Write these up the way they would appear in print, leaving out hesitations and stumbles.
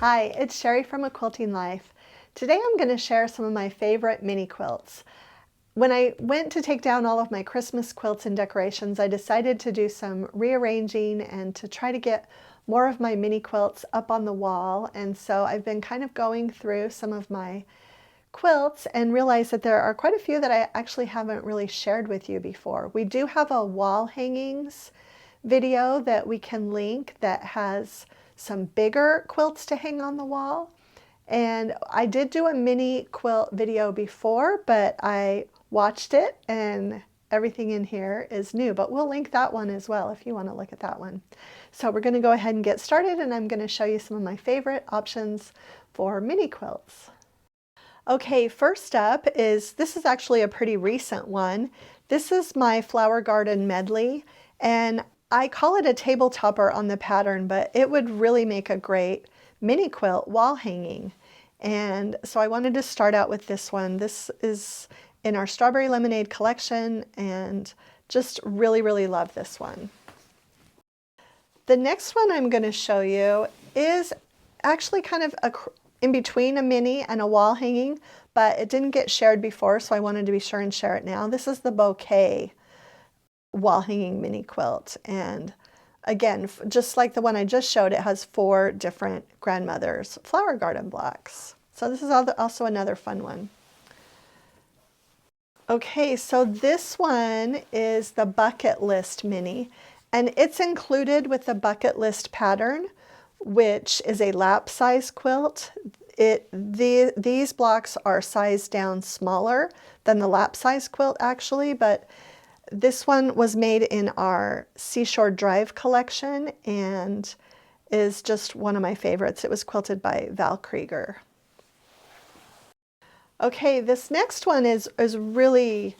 Hi, it's Sherri from A Quilting Life. Today I'm going to share some of my favorite mini quilts. When I went to take down all of my Christmas quilts and decorations, I decided to do some rearranging and to try to get more of my mini quilts up on the wall. And so I've been kind of going through some of my quilts and realized that there are quite a few that I actually haven't really shared with you before. We do have a wall hangings video that we can link that has some bigger quilts to hang on the wall. And I did do a mini quilt video before, but I watched it and everything in here is new, but we'll link that one as well if you want to look at that one. So we're going to go ahead and get started, and I'm going to show you some of my favorite options for mini quilts. Okay, first up is, this is actually a pretty recent one. This is my flower garden medley, and I call it a table topper on the pattern, but it would really make a great mini quilt wall hanging. And so I wanted to start out with this one. This is in our Strawberry Lemonade collection, and just really love this one. The next one I'm going to show you is actually kind of in between a mini and a wall hanging, but it didn't get shared before, so I wanted to be sure and share it now. This is the Bouquet wall hanging mini quilt, and again, just like the one I just showed, it has 4 different grandmother's flower garden blocks. So this is also another fun one. Okay, so this one is the Bucket List mini, and it's included with the Bucket List pattern, which is a lap size quilt. These blocks are sized down smaller than the lap size quilt actually, but this one was made in our Seashore Drive collection and is just one of my favorites. It was quilted by Val Krieger. Okay, this next one is really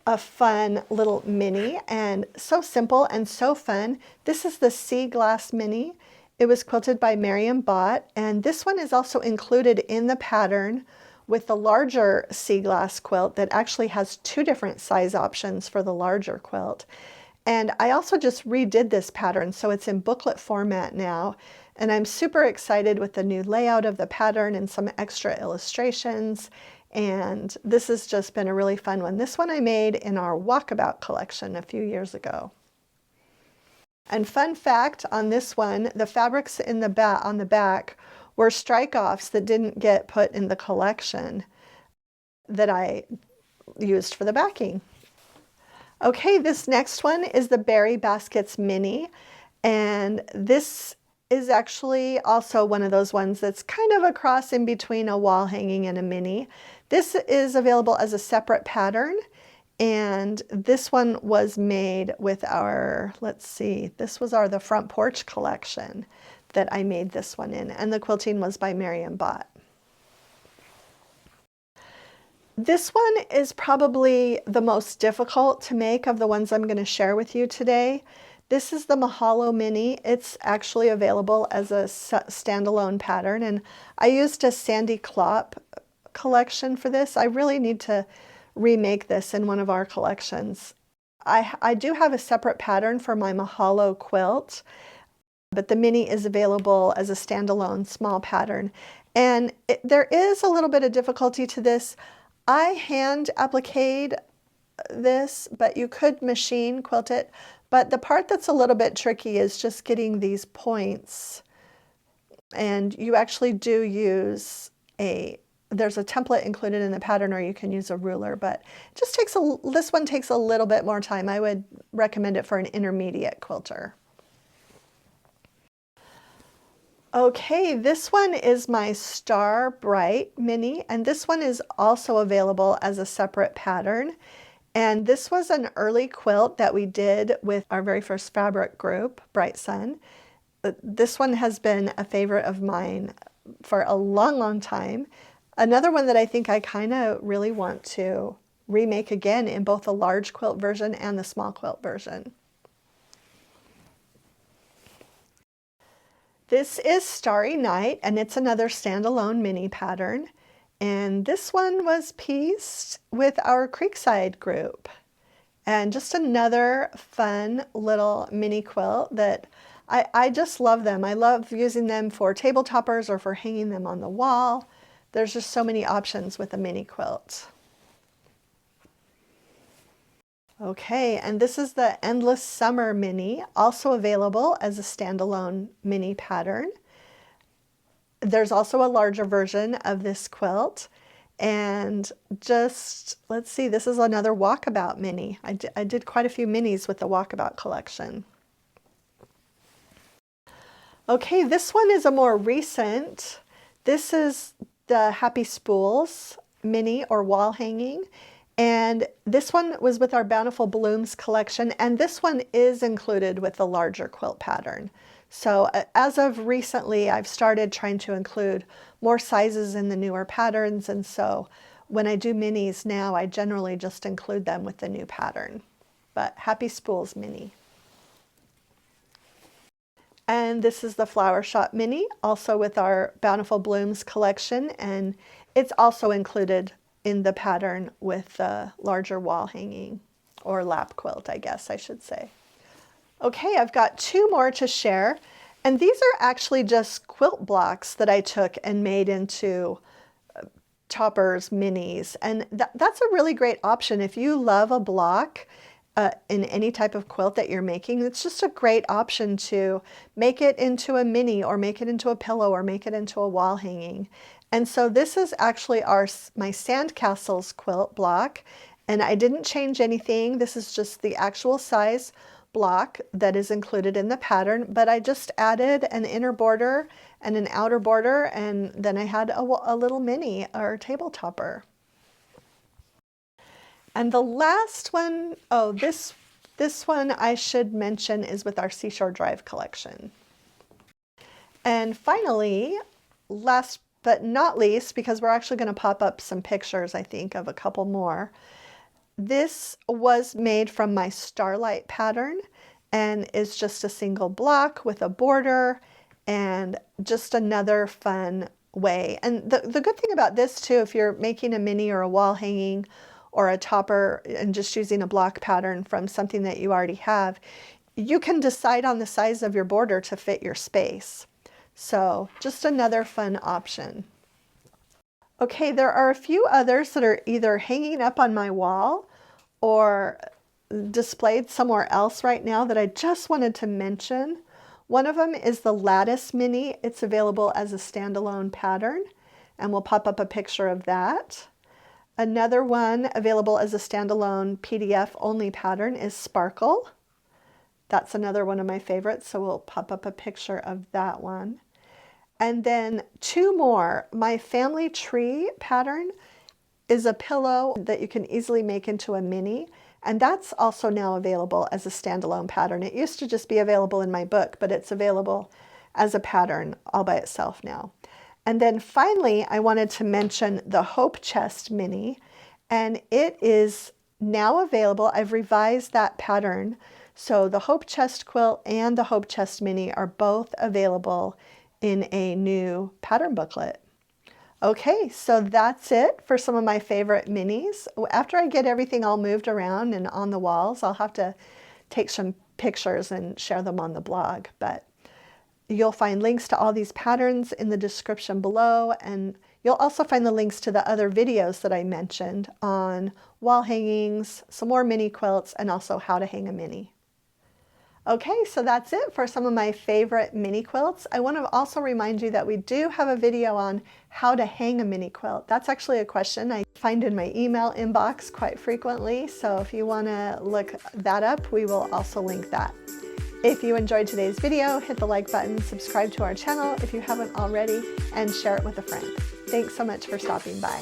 a fun little mini, and so simple and so fun. This is the Sea Glass mini. It was quilted by Miriam Bott, and this one is also included in the pattern with the larger sea glass quilt that actually has 2 different size options for the larger quilt. And I also just redid this pattern, so it's in booklet format now. And I'm super excited with the new layout of the pattern and some extra illustrations. And this has just been a really fun one. This one I made in our Walkabout collection a few years ago. And fun fact on this one, the fabrics in on the back were strike-offs that didn't get put in the collection that I used for the backing. Okay, this next one is the Berry Baskets mini, and this is actually also one of those ones that's kind of a cross in between a wall hanging and a mini. This is available as a separate pattern, and this one was made with our, let's see, this was the Front Porch collection that I made this one in, and the quilting was by Miriam Bott. This one is probably the most difficult to make of the ones I'm going to share with you today. This is the Mahalo mini. It's actually available as a standalone pattern, and I used a Sandy Klopp collection for this. I really need to remake this in one of our collections. I do have a separate pattern for my Mahalo quilt, but the mini is available as a standalone small pattern. And there is a little bit of difficulty to this. I hand appliqued this, but you could machine quilt it. But the part that's a little bit tricky is just getting these points. And you actually do use there's a template included in the pattern, or you can use a ruler, but it just this one takes a little bit more time. I would recommend it for an intermediate quilter. Okay, this one is my Star Bright mini, and this one is also available as a separate pattern. And this was an early quilt that we did with our very first fabric group, Bright Sun. This one has been a favorite of mine for a long time. Another one that I think I kind of really want to remake again in both the large quilt version and the small quilt version. This is Starry Night, and it's another standalone mini pattern. And this one was pieced with our Creekside group. And just another fun little mini quilt that I just love them. I love using them for table toppers or for hanging them on the wall. There's just so many options with a mini quilt. Okay, and this is the Endless Summer Mini, also available as a standalone mini pattern. There's also a larger version of this quilt. And just, let's see, this is another walkabout mini. I did quite a few minis with the walkabout collection. Okay, this one is a more recent. This is the Happy Spools mini or wall hanging. And this one was with our Bountiful Blooms collection, and this one is included with the larger quilt pattern. So as of recently, I've started trying to include more sizes in the newer patterns, and so when I do minis now, I generally just include them with the new pattern. But Happy Spools mini. And this is the Flower Shop mini, also with our Bountiful Blooms collection, and it's also included in the pattern with the larger wall hanging, or lap quilt, I guess I should say. Okay, I've got two more to share, and these are actually just quilt blocks that I took and made into toppers, minis, and that's a really great option. If you love a block in any type of quilt that you're making, it's just a great option to make it into a mini or make it into a pillow or make it into a wall hanging. And so this is actually my Sandcastles quilt block, and I didn't change anything. This is just the actual size block that is included in the pattern, but I just added an inner border and an outer border, and then I had a little mini or table topper. And the last one, oh, this one I should mention is with our Seashore Drive collection. And finally, last but not least, because we're actually going to pop up some pictures, I think, of a couple more. This was made from my Starlight pattern and is just a single block with a border and just another fun way. And the good thing about this too, if you're making a mini or a wall hanging or a topper and just using a block pattern from something that you already have, you can decide on the size of your border to fit your space. So just another fun option. Okay, there are a few others that are either hanging up on my wall or displayed somewhere else right now that I just wanted to mention. One of them is the Lattice Mini. It's available as a standalone pattern, and we'll pop up a picture of that. Another one available as a standalone PDF only pattern is Sparkle. That's another one of my favorites, so we'll pop up a picture of that one. And then two more. My Family Tree pattern is a pillow that you can easily make into a mini, and that's also now available as a standalone pattern. It used to just be available in my book, but it's available as a pattern all by itself now. And then finally, I wanted to mention the Hope Chest Mini, and it is now available. I've revised that pattern. So the Hope Chest quilt and the Hope Chest Mini are both available in a new pattern booklet. Okay, so that's it for some of my favorite minis. After I get everything all moved around and on the walls, I'll have to take some pictures and share them on the blog. But you'll find links to all these patterns in the description below, and you'll also find the links to the other videos that I mentioned on wall hangings, some more mini quilts, and also how to hang a mini. Okay, so that's it for some of my favorite mini quilts. I want to also remind you that we do have a video on how to hang a mini quilt. That's actually a question I find in my email inbox quite frequently, so if you want to look that up, we will also link that. If you enjoyed today's video, hit the like button, subscribe to our channel if you haven't already, and share it with a friend. Thanks so much for stopping by.